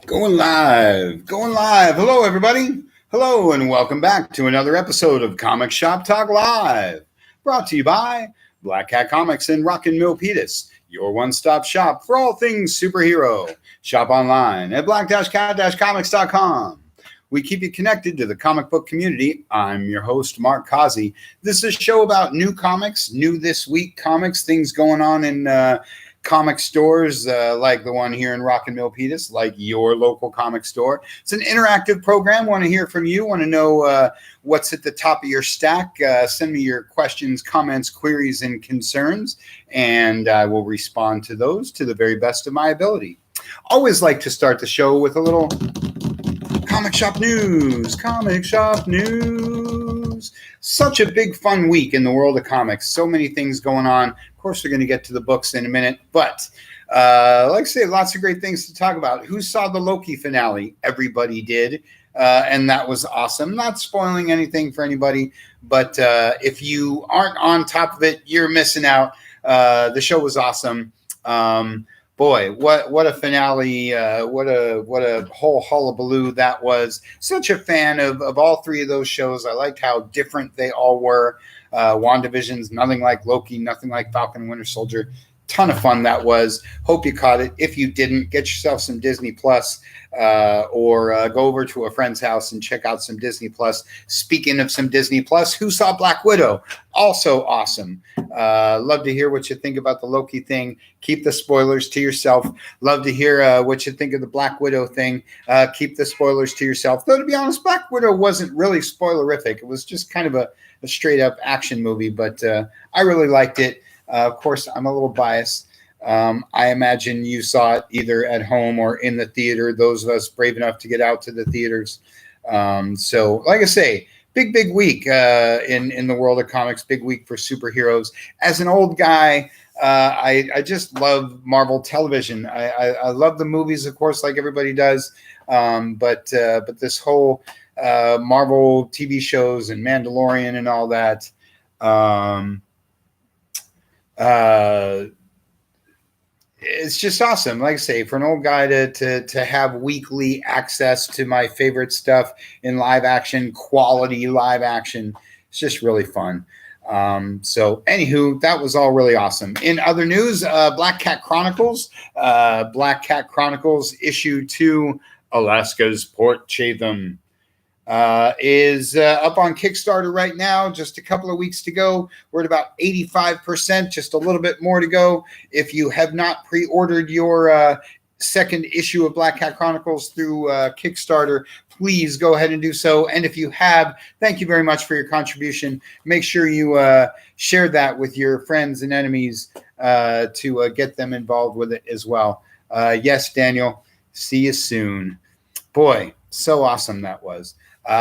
Going live, going live. Hello, everybody. Hello, and welcome back to another episode of Comic Shop Talk Live. Brought to you by Black Cat Comics and Rockin' Milpitas, your one-stop shop for all things superhero. Shop online at black-cat-comics.com. We keep you connected to the comic book community. I'm your host, Mark Causey. This is a show about new comics, new this week comics, things going on in comic stores like the one here in Rockin' Milpitas, like your local comic store. It's an interactive program. Want to hear from you. Want to know what's at the top of your stack. Send me your questions, comments, queries, and concerns, and I will respond to those to the very best of my ability. Always like to start the show with a little comic shop news. Comic shop news. Such a big fun week in the world of comics. So many things going on. Of course, we're going to get to the books in a minute, but like I say, lots of great things to talk about. Who saw the Loki finale? Everybody did, and that was awesome. Not spoiling anything for anybody, but if you aren't on top of it, you're missing out. The show was awesome. Boy, what a finale! What a whole hullabaloo that was. Such a fan of all three of those shows. I liked how different they all were. WandaVision's nothing like Loki, nothing like Falcon and Winter Soldier. Ton of fun that was. Hope you caught it. If you didn't, get yourself some Disney Plus or go over to a friend's house and check out some Disney Plus. Speaking of some Disney Plus, who saw Black Widow? Also awesome. Love to hear what you think about the Loki thing. Keep the spoilers to yourself. Love to hear what you think of the Black Widow thing. Keep the spoilers to yourself. Though, to be honest, Black Widow wasn't really spoilerific. It was just kind of a straight up action movie, but I really liked it. Of course, I'm a little biased. I imagine you saw it either at home or in the theater, those of us brave enough to get out to the theaters. So, like I say, big week in the world of comics, big week for superheroes. As an old guy, I just love Marvel television. I love the movies, of course, like everybody does. But this whole Marvel TV shows and Mandalorian and all that, it's just awesome. Like I say, for an old guy to have weekly access to my favorite stuff in live action, quality live action, it's just really fun. So anywho, that was all really awesome. In other news, Black Cat Chronicles issue 2, Alaska's Port Chatham, is up on Kickstarter right now. Just a couple of weeks to go. We're at about 85%, just a little bit more to go. If you have not pre-ordered your second issue of Black Cat Chronicles through Kickstarter, please go ahead and do so. And if you have, thank you very much for your contribution. Make sure you share that with your friends and enemies to get them involved with it as well. Yes, Daniel, see you soon. Boy, so awesome that was.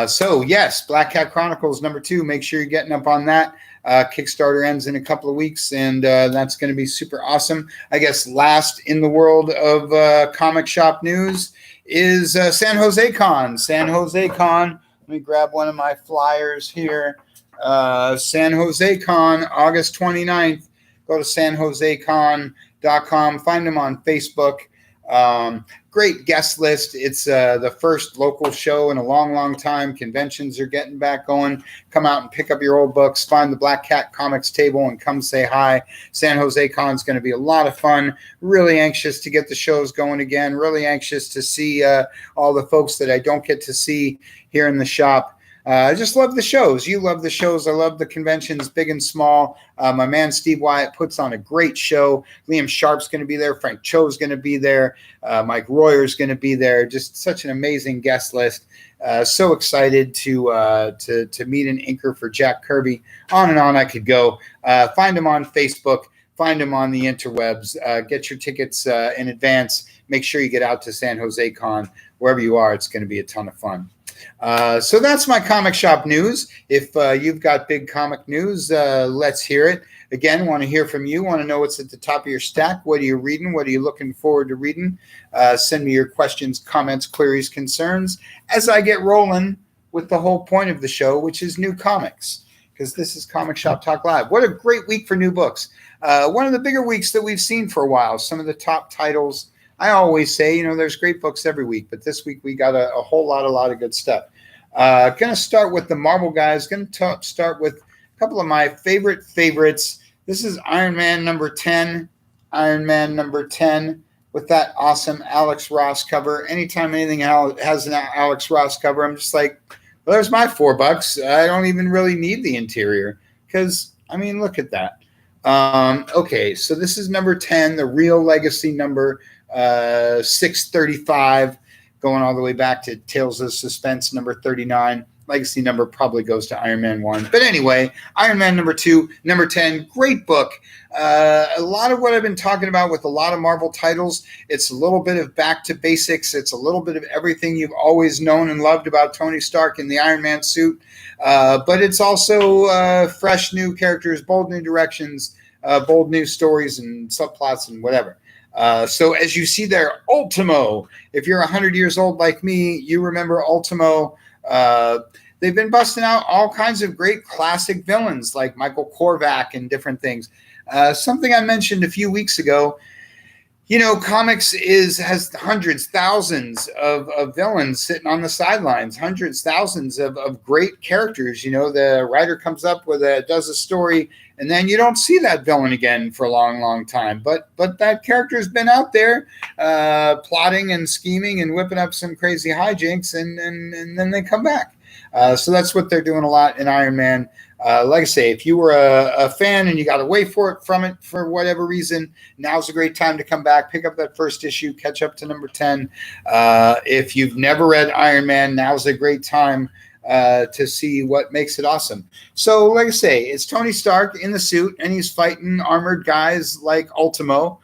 So yes, Black Cat Chronicles number 2. Make sure you're getting up on that. Kickstarter ends in a couple of weeks, and that's going to be super awesome. I guess last in the world of comic shop news is San Jose Con. San Jose Con. Let me grab one of my flyers here. San Jose Con, August 29th. Go to sanjosecon.com. Find them on Facebook. Great guest list. It's the first local show in a long time. Conventions are getting back going. Come out and pick up your old books. Find the Black Cat Comics table and come say hi. San Jose Con is going to be a lot of fun. Really anxious to get the shows going again. Really anxious to see all the folks that I don't get to see here in the shop. I just love the shows. You love the shows. I love the conventions, big and small. My man Steve Wyatt puts on a great show. Liam Sharp's going to be there. Frank Cho's going to be there. Mike Royer's going to be there. Just such an amazing guest list. So excited to meet an inker for Jack Kirby. On and on I could go. Find him on Facebook. Find him on the interwebs. Get your tickets in advance. Make sure you get out to San Jose Con. Wherever you are, it's going to be a ton of fun. So that's my comic shop news. If you've got big comic news, let's hear it. Again, want to hear from you. Want to know what's at the top of your stack. What are you reading? What are you looking forward to reading? Send me your questions, comments, queries, concerns as I get rolling with the whole point of the show, which is new comics, because this is Comic Shop Talk Live. What a great week for new books. One of the bigger weeks that we've seen for a while. Some of the top titles. I always say, there's great books every week, but this week we got a lot of good stuff. Going to start with the Marvel guys. Going to start with a couple of my favorites. This is Iron Man number 10. Iron Man number 10 with that awesome Alex Ross cover. Anytime anything has an Alex Ross cover, I'm just like, well, there's my $4. I don't even really need the interior because, look at that. Okay, so this is number 10, the real legacy number 635, going all the way back to Tales of Suspense number 39. Legacy number probably goes to Iron Man 1. But anyway, Iron Man number 2, number 10, great book. A lot of what I've been talking about with a lot of Marvel titles, it's a little bit of back to basics. It's a little bit of everything you've always known and loved about Tony Stark in the Iron Man suit. But it's also fresh new characters, bold new directions, bold new stories and subplots and whatever. So as you see there, Ultimo, if you're 100 years old like me, you remember Ultimo. They've been busting out all kinds of great classic villains like Michael Korvac and different things. Something I mentioned a few weeks ago, comics has hundreds, thousands of villains sitting on the sidelines, hundreds, thousands of great characters. The writer comes up does a story, and then you don't see that villain again for a long, long time. But that character has been out there plotting and scheming and whipping up some crazy hijinks, and then they come back. So that's what they're doing a lot in Iron Man. Like I say, if you were a fan and you got away from it for whatever reason, now's a great time to come back, pick up that first issue, catch up to number 10. If you've never read Iron Man, now's a great time to see what makes it awesome. So like I say, it's Tony Stark in the suit, and he's fighting armored guys like Ultimo.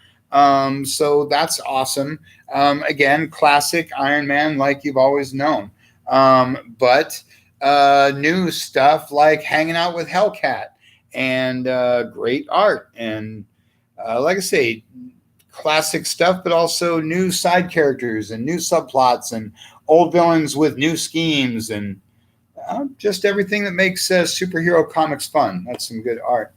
So that's awesome. Again, classic Iron Man like you've always known. But new stuff like hanging out with Hellcat and great art. And like I say, classic stuff, but also new side characters and new subplots and old villains with new schemes and just everything that makes superhero comics fun. That's some good art.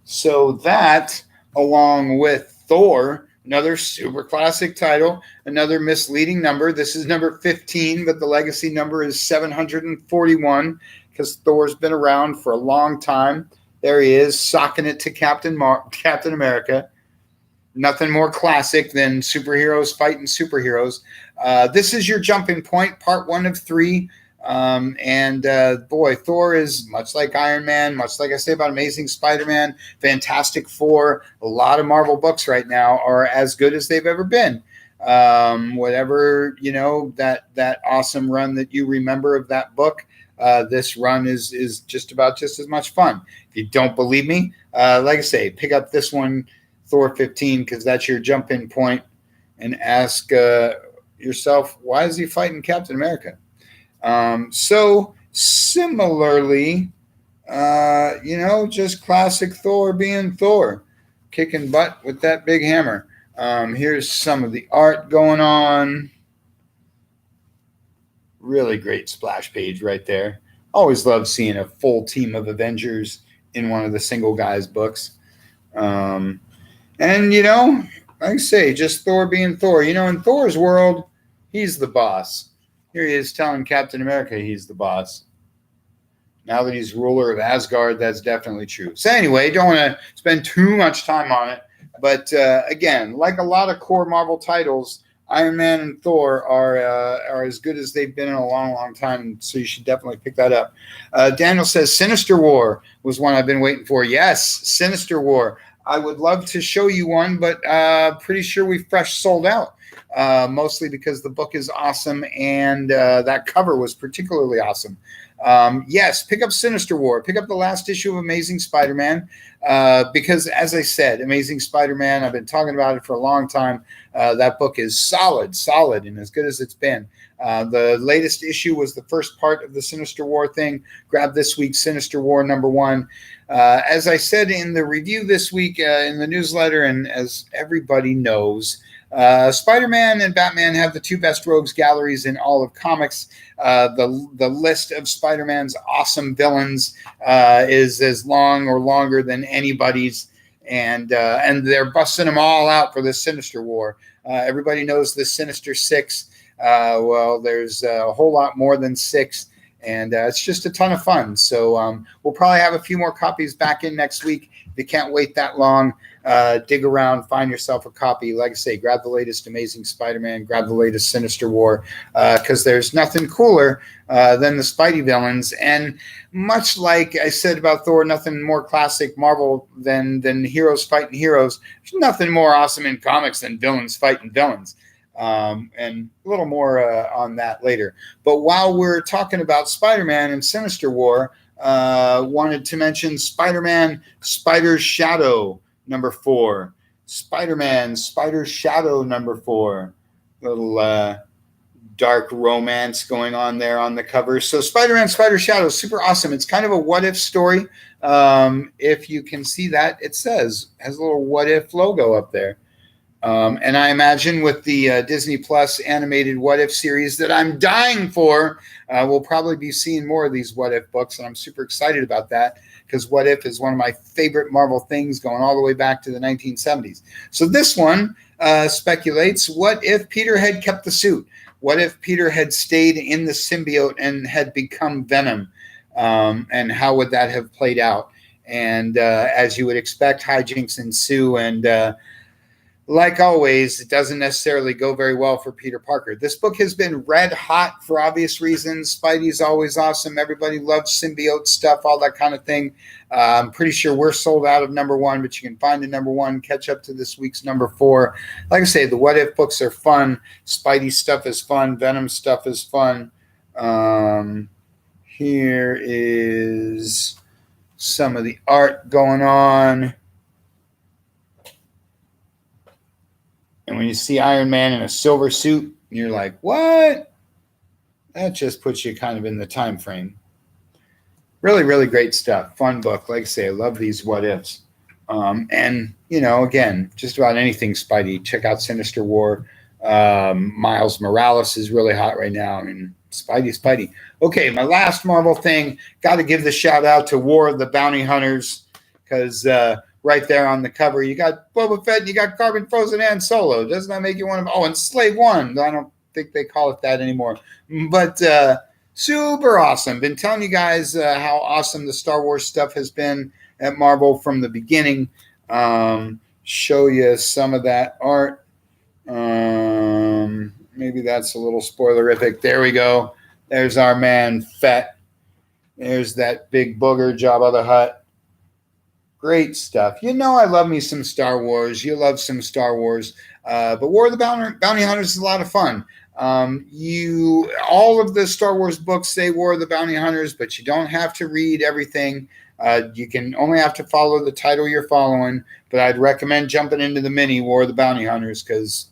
So that, along with Thor, another super classic title, another misleading number. This is number 15, but the legacy number is 741 because Thor's been around for a long time. There he is, socking it to Captain America. Nothing more classic than superheroes fighting superheroes. This is your jumping point, part 1 of 3. Boy, Thor is much like Iron Man, much like I say about Amazing Spider-Man, Fantastic Four. A lot of Marvel books right now are as good as they've ever been. Whatever, that awesome run that you remember of that book, this run is just as much fun. If you don't believe me, like I say, pick up this one, Thor 15, because that's your jump-in point, and ask yourself, why is he fighting Captain America? So similarly, just classic Thor being Thor, kicking butt with that big hammer. Here's some of the art going on. Really great splash page right there. Always love seeing a full team of Avengers in one of the single guys' books. Like I say, just Thor being Thor. In Thor's world, he's the boss. Here he is telling Captain America he's the boss. Now that he's ruler of Asgard, that's definitely true. So anyway, don't want to spend too much time on it. But again, like a lot of core Marvel titles, Iron Man and Thor are as good as they've been in a long, long time. So you should definitely pick that up. Daniel says Sinister War was one I've been waiting for. Yes, Sinister War. I would love to show you one, but pretty sure we fresh sold out. Mostly because the book is awesome and that cover was particularly awesome. Yes, pick up Sinister War. Pick up the last issue of Amazing Spider-Man because, as I said, Amazing Spider-Man, I've been talking about it for a long time. That book is solid, and as good as it's been. The latest issue was the first part of the Sinister War thing. Grab this week's Sinister War number 1. As I said in the review this week in the newsletter, and as everybody knows, Spider-Man and Batman have the 2 best rogues galleries in all of comics. The list of Spider-Man's awesome villains is as long or longer than anybody's, and they're busting them all out for the Sinister War. Everybody knows the Sinister Six. Well, there's a whole lot more than six, and it's just a ton of fun. So we'll probably have a few more copies back in next week. If you can't wait that long, dig around, find yourself a copy. Like I say, grab the latest Amazing Spider-Man, grab the latest Sinister War, because there's nothing cooler than the Spidey villains. And much like I said about Thor, nothing more classic Marvel than heroes fighting heroes. There's nothing more awesome in comics than villains fighting villains. And a little more on that later. But while we're talking about Spider-Man and Sinister War, wanted to mention Spider-Man Spider's Shadow #4. Spider-Man Spider's Shadow #4. Little dark romance going on there on the cover. So Spider-Man Spider's Shadow is super awesome. It's kind of a what if story. If you can see that, it has a little what if logo up there. And I imagine with the Disney Plus animated What If series that I'm dying for, we'll probably be seeing more of these What If books, and I'm super excited about that because What If is one of my favorite Marvel things going all the way back to the 1970s. So this one speculates, what if Peter had kept the suit? What if Peter had stayed in the symbiote and had become Venom? And how would that have played out? And as you would expect, hijinks ensue, and like always, it doesn't necessarily go very well for Peter Parker. This book has been red hot for obvious reasons. Spidey's always awesome. Everybody loves symbiote stuff, all that kind of thing. I'm pretty sure we're sold out of #1, but you can find the #1, catch up to this week's #4. Like I say, the What If books are fun. Spidey stuff is fun. Venom stuff is fun. Here is some of the art going on. And when you see Iron Man in a silver suit, you're like, what? That just puts you kind of in the time frame. Really, really great stuff. Fun book. Like I say, I love these what ifs. And, again, just about anything Spidey. Check out Sinister War. Miles Morales is really hot right now. I mean, Spidey. Okay, my last Marvel thing. Got to give the shout out to War of the Bounty Hunters because right there on the cover, you got Boba Fett and you got Carbon Frozen and Solo. Doesn't that make you one of them? Oh, and Slave One. I don't think they call it that anymore. But super awesome. Been telling you guys how awesome the Star Wars stuff has been at Marvel from the beginning. Show you some of that art. Maybe that's a little spoilerific. There we go. There's our man Fett. There's that big booger Jabba the Hutt. Great stuff. I love me some Star Wars. You love some Star Wars. But War of the Bounty Hunters is a lot of fun. All of the Star Wars books say War of the Bounty Hunters, but you don't have to read everything. You can only have to follow the title you're following. But I'd recommend jumping into the mini War of the Bounty Hunters because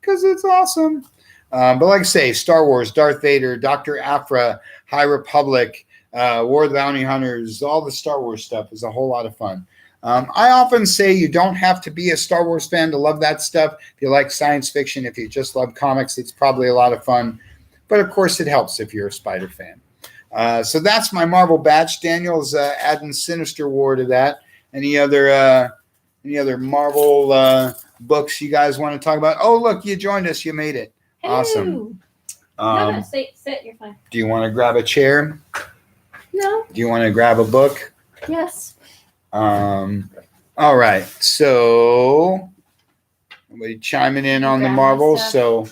it's awesome. But like I say, Star Wars, Darth Vader, Dr. Aphra, High Republic, War of the Bounty Hunters, all the Star Wars stuff is a whole lot of fun. I often say you don't have to be a Star Wars fan to love that stuff. If you like science fiction, if you just love comics, it's probably a lot of fun. But of course, it helps if you're a Spider fan. So that's my Marvel batch. Daniel's adding Sinister War to that. Any other Marvel books you guys want to talk about? Oh, look, you joined us. You made it. Awesome. No, sit. You're fine. Do you want to grab a chair? No. Do you want to grab a book? Yes. All right. So, somebody chiming in on the Marvel. So,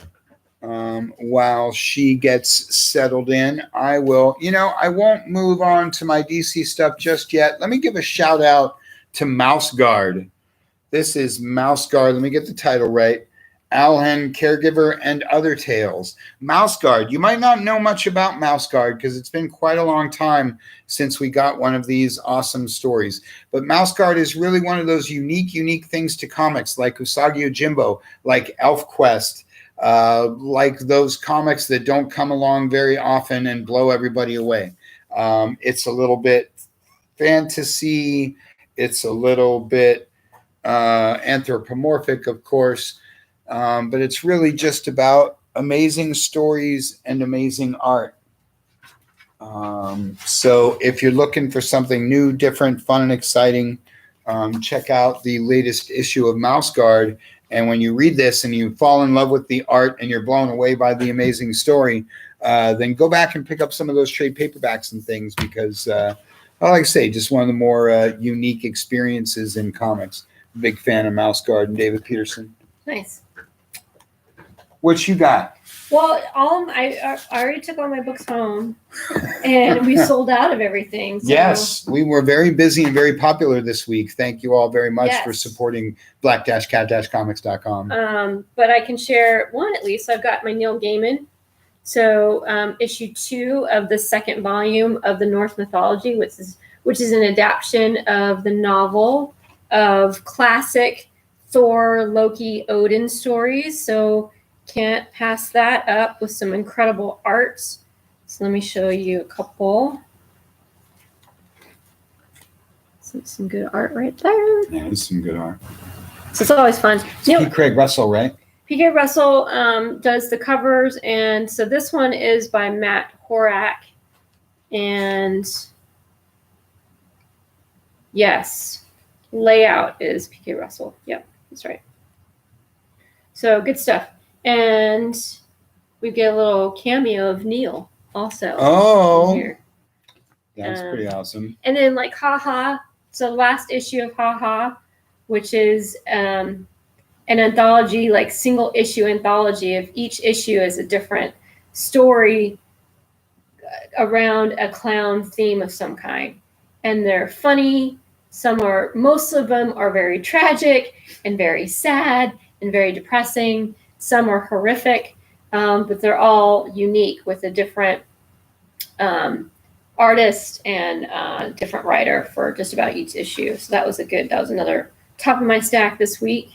while she gets settled in, I will. I won't move on to my DC stuff just yet. Let me give a shout out to Mouse Guard. This is Mouse Guard. Let me get the title right. Alhen, Caregiver, and Other Tales. Mouse Guard. You might not know much about Mouse Guard because it's been quite a long time since we got one of these awesome stories. But Mouse Guard is really one of those unique things to comics like Usagi Yojimbo, like ElfQuest, like those comics that don't come along very often and blow everybody away. It's a little bit fantasy. It's a little bit anthropomorphic, of course. But it's really just about amazing stories and amazing art. So if you're looking for something new, different, fun, and exciting, check out the latest issue of Mouse Guard. And when you read this and you fall in love with the art and you're blown away by the amazing story, then go back and pick up some of those trade paperbacks and things because, like I say, just one of the more unique experiences in comics. Big fan of Mouse Guard and David Peterson. Nice. What you got? Well, I already took all my books home, and we sold out of everything. So. Yes, we were very busy and very popular this week. Thank you all very much for supporting black-cat-comics.com. But I can share one at least. I've got my Neil Gaiman. So issue 2 of the second volume of the Norse mythology, which is an adaptation of the novel of classic Thor, Loki, Odin stories. So can't pass that up with some incredible arts. So let me show you a couple. Some good art right there. Yeah, it's some good art. So it's always fun. P. Craig Russell, right? P.K. Russell does the covers, and so this one is by Matt Horak, and yes, layout is P.K. Russell. Yep, that's right. So good stuff. And we get a little cameo of Neil also. Oh, here. That's pretty awesome. And then like Haha, so the last issue of Haha, which is an anthology, like single issue anthology of each issue is a different story around a clown theme of some kind. And they're funny. Most of them are very tragic and very sad and very depressing. Some are horrific, but they're all unique with a different artist and different writer for just about each issue. So that was another top of my stack this week.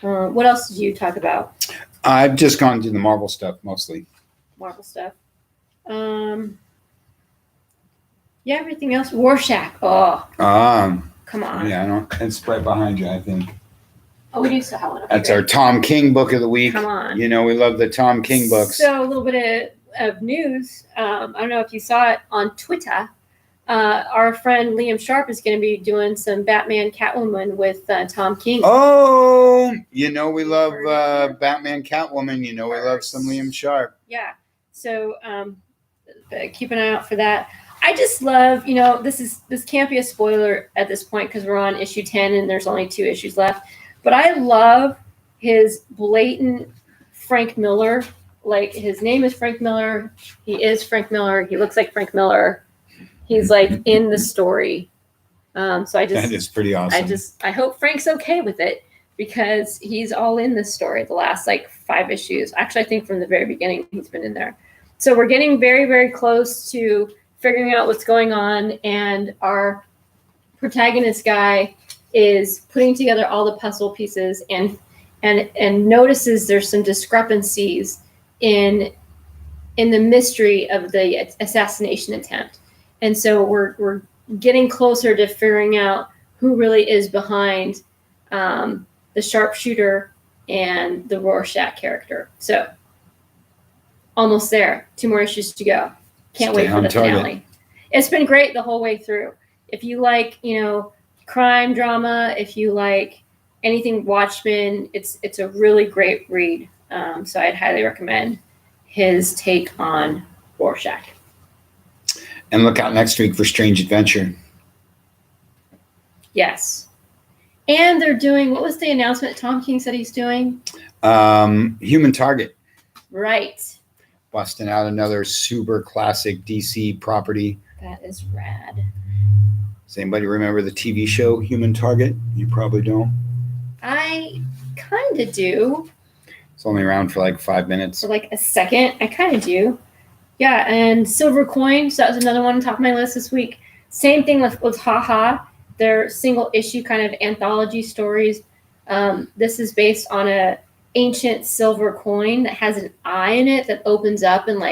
What else did you talk about? I've just gone through the Marvel stuff mostly. Marvel stuff. Yeah, everything else. Rorschach. Oh. Come on. Yeah, I don't. It's right behind you, I think. Oh, we do still have one. That's our Tom King book of the week. Come on. You know, we love the Tom King books. So a little bit of news. I don't know if you saw it on Twitter. Our friend Liam Sharp is going to be doing some Batman Catwoman with Tom King. Oh, you know we love Batman Catwoman. You know we love some Liam Sharp. Yeah. So keep an eye out for that. I just love, this can't be a spoiler at this point because we're on issue 10 and there's only 2 issues left. But I love his blatant Frank Miller. Like, his name is Frank Miller. He is Frank Miller. He looks like Frank Miller. He's like in the story. That is pretty awesome. I hope Frank's okay with it because he's all in this story. The last 5 issues. Actually, I think from the very beginning he's been in there. So we're getting very, very close to figuring out what's going on, and our protagonist guy is putting together all the puzzle pieces and notices there's some discrepancies in the mystery of the assassination attempt. And so we're getting closer to figuring out who really is behind the sharpshooter and the Rorschach character. So almost there. 2 more issues to go. Can't wait for the finale. It's been great the whole way through. If you like, crime drama, if you like anything Watchmen, it's a really great read. So I'd highly recommend his take on Rorschach. And look out next week for Strange Adventure. Yes. And they're doing, what was the announcement Tom King said he's doing? Human Target. Right. Busting out another super classic DC property. That is rad. Does anybody remember the TV show Human Target? You probably don't. I kind of do. It's only around for 5 minutes. For a second. I kind of do. Yeah, and Silver Coin. So that was another one on top of my list this week. Same thing with Haha. They're single issue kind of anthology stories. This is based on a ancient silver coin that has an eye in it that opens up and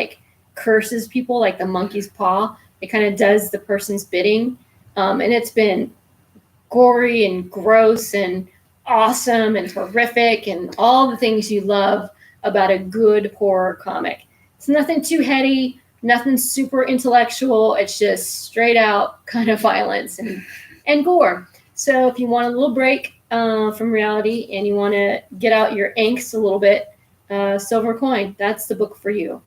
curses people like the monkey's paw. It kind of does the person's bidding. And it's been gory and gross and awesome and horrific and all the things you love about a good horror comic. It's nothing too heady, nothing super intellectual. It's just straight out kind of violence and gore. So if you want a little break from reality and you want to get out your angst a little bit, Silver Coin, that's the book for you.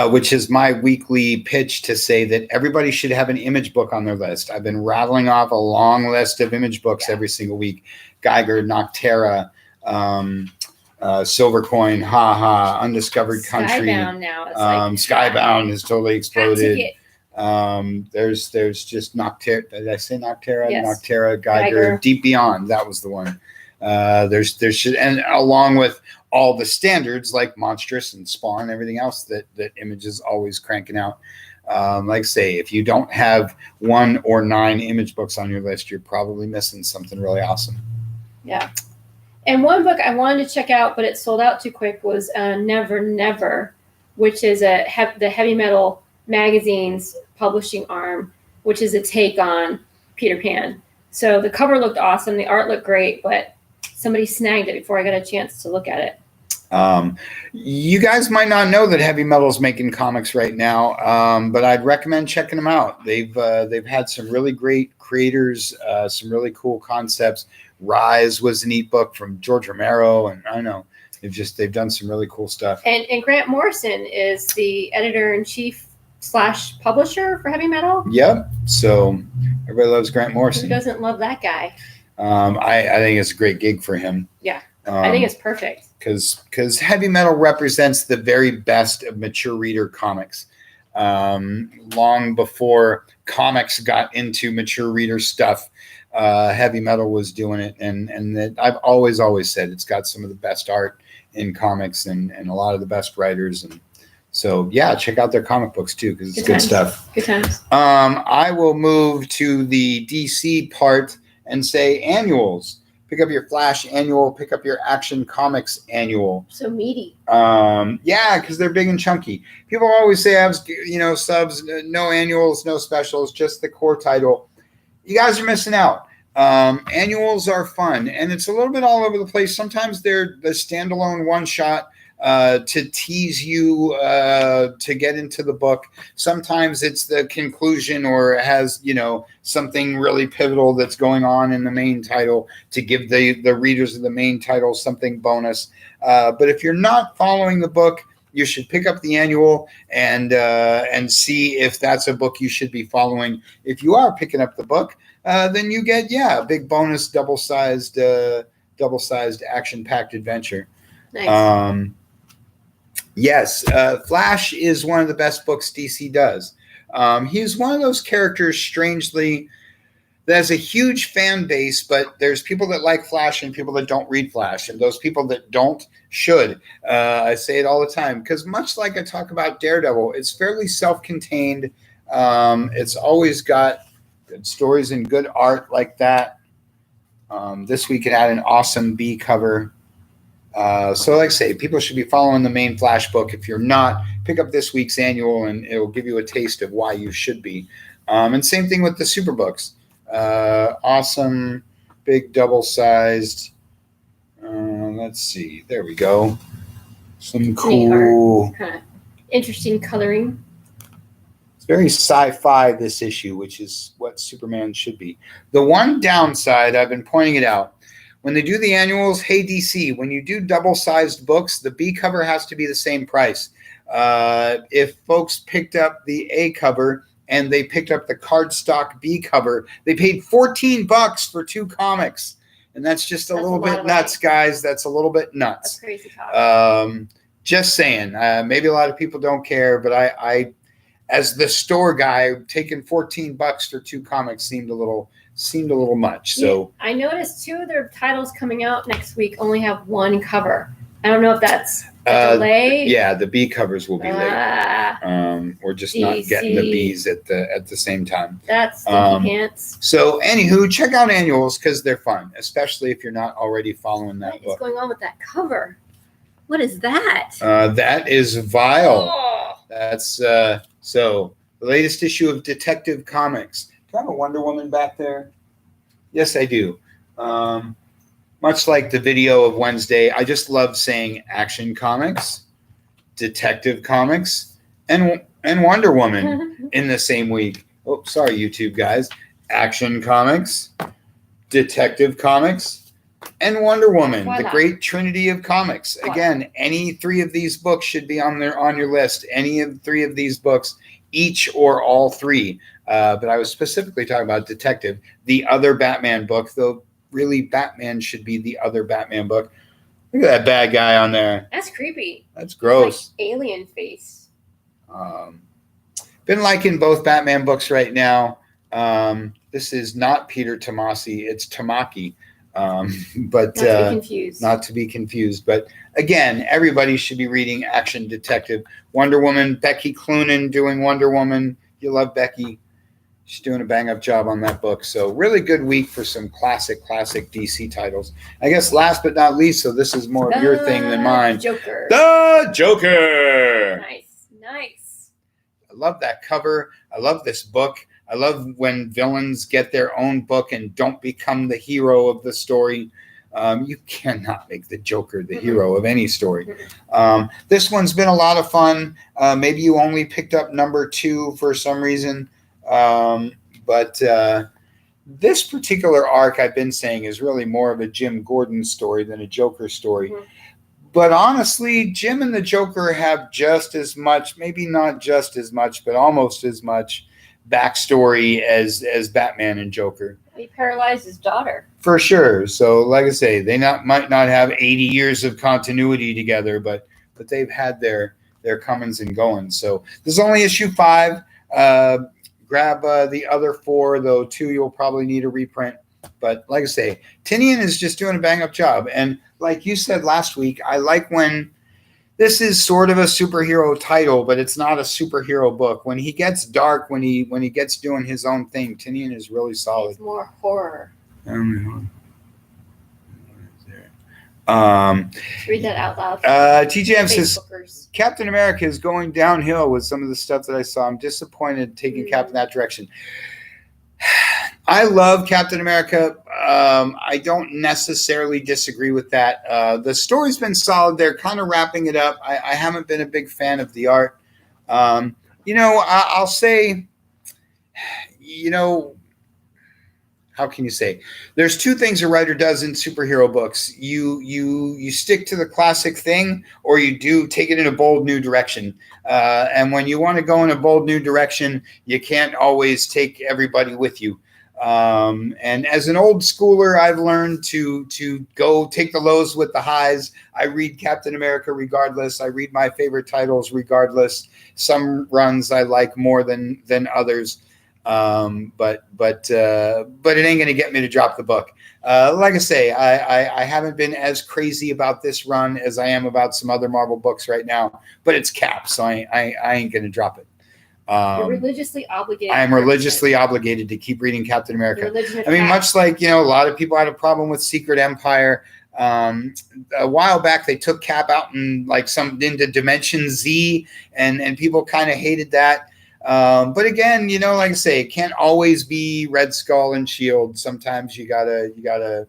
Which is my weekly pitch to say that everybody should have an image book on their list. I've been rattling off a long list of image books every single week. Geiger, Noctera, Silver Coin, Haha, Undiscovered Country. Skybound now. It's Skybound has totally exploded. There's just Noctera. Did I say Noctera? Yes. Noctera, Geiger, Deep Beyond. That was the one. And along with all the standards like Monstrous and Spawn, everything else that Image is always cranking out. Like I say, if you don't have 1 or 9 Image books on your list, you're probably missing something really awesome. Yeah. And one book I wanted to check out, but it sold out too quick, was Never Never, which is the Heavy Metal Magazine's publishing arm, which is a take on Peter Pan. So the cover looked awesome. The art looked great, but somebody snagged it before I got a chance to look at it. You guys might not know that Heavy Metal's making comics right now, but I'd recommend checking them out. They've had some really great creators, some really cool concepts. Rise was a neat book from George Romero, and I don't know, they've done some really cool stuff. And Grant Morrison is the editor-in-chief / publisher for Heavy Metal. Yep. So everybody loves Grant Morrison. Who doesn't love that guy? I think it's a great gig for him. Yeah. I think it's perfect. Because Heavy Metal represents the very best of mature reader comics. Long before comics got into mature reader stuff, Heavy Metal was doing it, and that I've always said it's got some of the best art in comics and a lot of the best writers. And so yeah, check out their comic books too, because it's good stuff. Good times. I will move to the DC part and say annuals. Pick up your Flash annual, pick up your Action Comics annual. So meaty. Yeah, because they're big and chunky. People always say, subs, no annuals, no specials, just the core title. You guys are missing out. Annuals are fun, and it's a little bit all over the place. Sometimes they're the standalone one-shot to tease you to get into the book. Sometimes it's the conclusion, or it has something really pivotal that's going on in the main title to give the readers of the main title something bonus. But if you're not following the book, you should pick up the annual and see if that's a book you should be following. If you are picking up the book, then you get a big bonus double-sized action-packed adventure. Nice. Yes, Flash is one of the best books DC does. He's one of those characters, strangely, that has a huge fan base, but there's people that like Flash and people that don't read Flash, and those people that don't should. I say it all the time, because much like I talk about Daredevil, it's fairly self-contained. It's always got good stories and good art like that. This week it had an awesome B cover. So like I say, people should be following the main Flash book. If you're not, pick up this week's annual and it will give you a taste of why you should be. And same thing with the super books. Awesome, big double-sized. Let's see. There we go. Some cool. Kind of interesting coloring. It's very sci-fi, this issue, which is what Superman should be. The one downside, I've been pointing it out, when they do the annuals, hey DC, when you do double-sized books, the B cover has to be the same price. If folks picked up the A cover and they picked up the cardstock B cover, they paid $14 for 2 comics. And that's just a little bit nuts, guys. That's a little bit nuts. That's crazy talk. Just saying. Maybe a lot of people don't care, but I as the store guy, taking $14 for 2 comics seemed a little much. So I noticed 2 of their titles coming out next week only have 1 cover. I don't know if that's a delay. Yeah, the B covers will be late. We're just DC. not getting the Bs at the same time. That's stinky pants. So anywho, check out annuals because they're fun, especially if you're not already following that book. What is going on with that cover? What is that? That is Vile. Oh. That's so the latest issue of Detective Comics. Do I have a Wonder Woman back there? Yes, I do. Much like the video of Wednesday, I just love saying Action Comics, Detective Comics, and Wonder Woman in the same week. Oh, sorry, YouTube guys. Action Comics, Detective Comics, and Wonder Woman, Why the not? great trinity of comics. Why? Again, any three of these books should be on your list. Any of three of these books, each or all three. But I was specifically talking about Detective, the other Batman book, though really Batman should be the other Batman book. Look at that bad guy on there. That's creepy. That's gross. Like alien face. Been liking both Batman books right now. This is not Peter Tomasi, it's Tamaki. But Not to be confused. not to be confused. But again, everybody should be reading Action Detective. Wonder Woman, Becky Cloonan doing Wonder Woman. You love Becky. She's doing a bang-up job on that book. So really good week for some classic DC titles. I guess last but not least, so this is more of your thing than mine. Joker. The Joker. Nice. I love that cover. I love this book. I love when villains get their own book and don't become the hero of the story. You cannot make the Joker the hero of any story. This one's been a lot of fun. Maybe you only picked up number 2 for some reason. But this particular arc, I've been saying, is really more of a Jim Gordon story than a Joker story. But honestly, Jim and the Joker have just as much, maybe not just as much, but almost as much backstory as Batman and Joker. He paralyzed his daughter. For sure. So like I say, they might not have 80 years of continuity together, but they've had their comings and goings. So this is only issue 5. Grab the other 4, though 2 you'll probably need a reprint. But like I say, Tinian is just doing a bang-up job. And like you said last week, I like when this is sort of a superhero title, but it's not a superhero book. When he gets dark, when he gets doing his own thing, Tinian is really solid. It's more horror. Read that out loud. TJM says Facebookers. Captain America is going downhill with some of the stuff that I saw. I'm disappointed taking Cap in that direction. I love Captain America. I don't necessarily disagree with that. The story's been solid. They're kind of wrapping it up. I haven't been a big fan of the art. I'll say, how can you say? There's 2 things a writer does in superhero books. You stick to the classic thing, or you do take it in a bold new direction. And when you want to go in a bold new direction, you can't always take everybody with you. And as an old schooler, I've learned to go take the lows with the highs. I read Captain America regardless. I read my favorite titles regardless. Some runs I like more than others. But it ain't going to get me to drop the book. Like I say, I haven't been as crazy about this run as I am about some other Marvel books right now, but it's Cap, so I ain't going to drop it. You're religiously obligated. I am religiously obligated to keep reading Captain America. I mean, much like, a lot of people had a problem with Secret Empire. A while back, they took Cap out and into Dimension Z, and people kind of hated that. But again, like I say, it can't always be Red Skull and Shield. Sometimes you gotta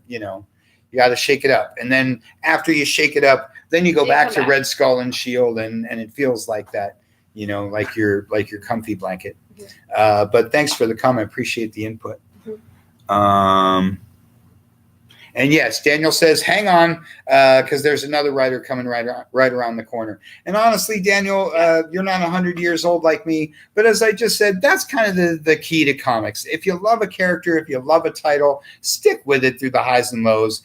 shake it up. And then after you shake it up, then you go back to Red Skull and Shield, and it feels like that, like your comfy blanket. But thanks for the comment. Appreciate the input. And yes, Daniel says, hang on, because there's another writer coming right around the corner. And honestly, Daniel, you're not 100 years old like me. But as I just said, that's kind of the key to comics. If you love a character, if you love a title, stick with it through the highs and lows.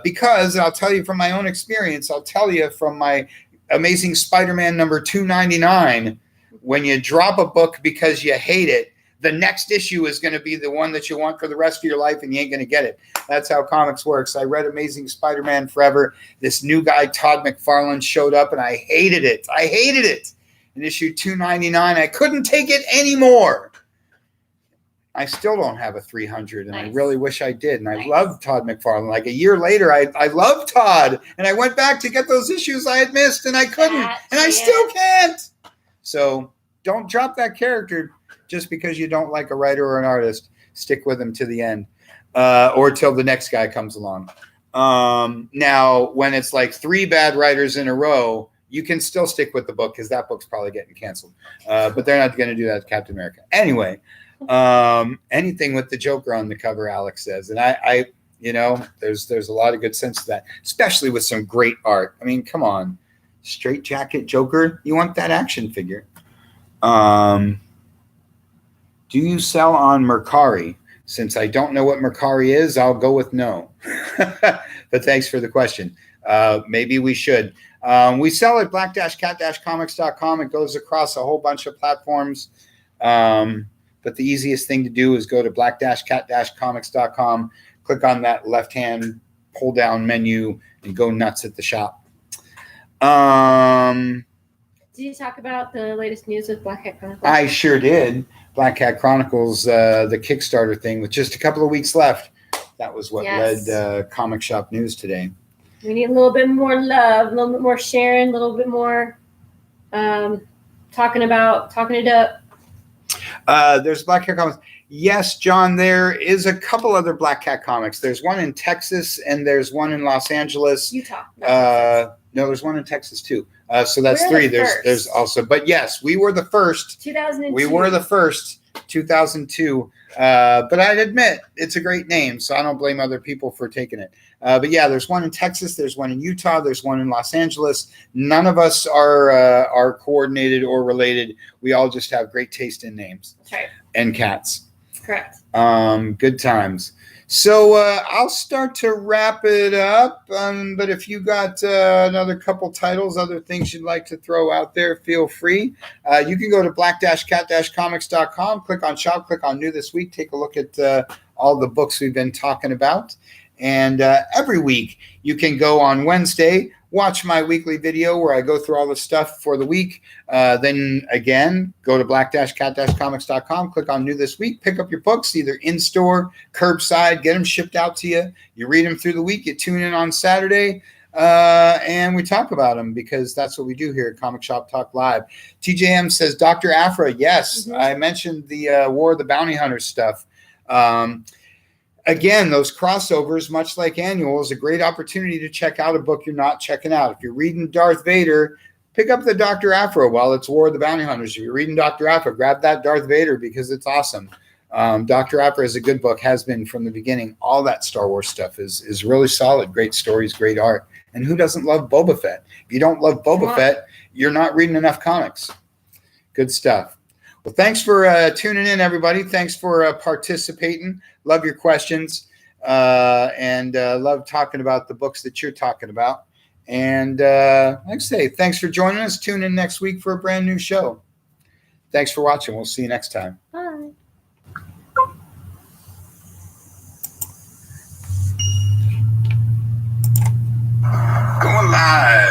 Because I'll tell you from my own experience, I'll tell you from my Amazing Spider-Man number 299, when you drop a book because you hate it, the next issue is going to be the one that you want for the rest of your life, and you ain't going to get it. That's how comics works. I read Amazing Spider-Man forever. This new guy, Todd McFarlane, showed up, and I hated it. In issue 299, I couldn't take it anymore. I still don't have a 300, and I really wish I did. And I love Todd McFarlane. Like a year later, I love Todd, and I went back to get those issues I had missed, and I couldn't, and I still can't. So don't drop that character just because you don't like a writer or an artist. Stick with them to the end, or till the next guy comes along. Now, when it's like 3 bad writers in a row, you can still stick with the book because that book's probably getting canceled. But they're not going to do that to Captain America. Anyway, Anything with the Joker on the cover, Alex says. And I there's a lot of good sense to that, especially with some great art. I mean, come on. Straight jacket Joker. You want that action figure. Do you sell on Mercari? Since I don't know what Mercari is, I'll go with no. But thanks for the question. Maybe we should. We sell at black-cat-comics.com. It goes across a whole bunch of platforms. But the easiest thing to do is go to black-cat-comics.com, click on that left-hand pull-down menu, and go nuts at the shop. Did you talk about the latest news with Black Cat Chronicles? I sure did. Black Cat Chronicles, the Kickstarter thing, with just a couple of weeks left. That was what led Comic Shop News today. We need a little bit more love, a little bit more sharing, a little bit more talking it up. There's Black Cat Comics. Yes, John, there is a couple other Black Cat Comics. There's one in Texas and there's one in Los Angeles. Utah. No, there's one in Texas too. So that's We're three. the There's also, but yes, we were the first. 2002. We were the first, 2002. But I'd admit it's a great name, so I don't blame other people for taking it. But yeah, there's one in Texas, there's one in Utah, there's one in Los Angeles. None of us are coordinated or related. We all just have great taste in names. That's right. And cats. Correct. Good times. So I'll start to wrap it up. But if you got another couple titles, other things you'd like to throw out there, feel free. You can go to black-cat-comics.com, click on shop, click on new this week, take a look at all the books we've been talking about. And every week you can go on Wednesday, watch my weekly video where I go through all the stuff for the week. Then again, go to black-cat-comics.com, click on new this week, pick up your books, either in-store, curbside, get them shipped out to you. You read them through the week, you tune in on Saturday, and we talk about them because that's what we do here at Comic Shop Talk Live. TJM says, Dr. Aphra, yes, I mentioned the War of the Bounty Hunters stuff. Again, those crossovers, much like Annual, is a great opportunity to check out a book you're not checking out. If you're reading Darth Vader, pick up the Dr. Aphra while it's War of the Bounty Hunters. If you're reading Dr. Aphra, grab that Darth Vader because it's awesome. Dr. Aphra is a good book, has been from the beginning. All that Star Wars stuff is really solid. Great stories, great art. And who doesn't love Boba Fett? If you don't love Boba Fett, you're not reading enough comics. Good stuff. Well, thanks for tuning in, everybody. Thanks for participating. Love your questions and love talking about the books that you're talking about. And like I say, thanks for joining us. Tune in next week for a brand new show. Thanks for watching. We'll see you next time. Bye. Going live.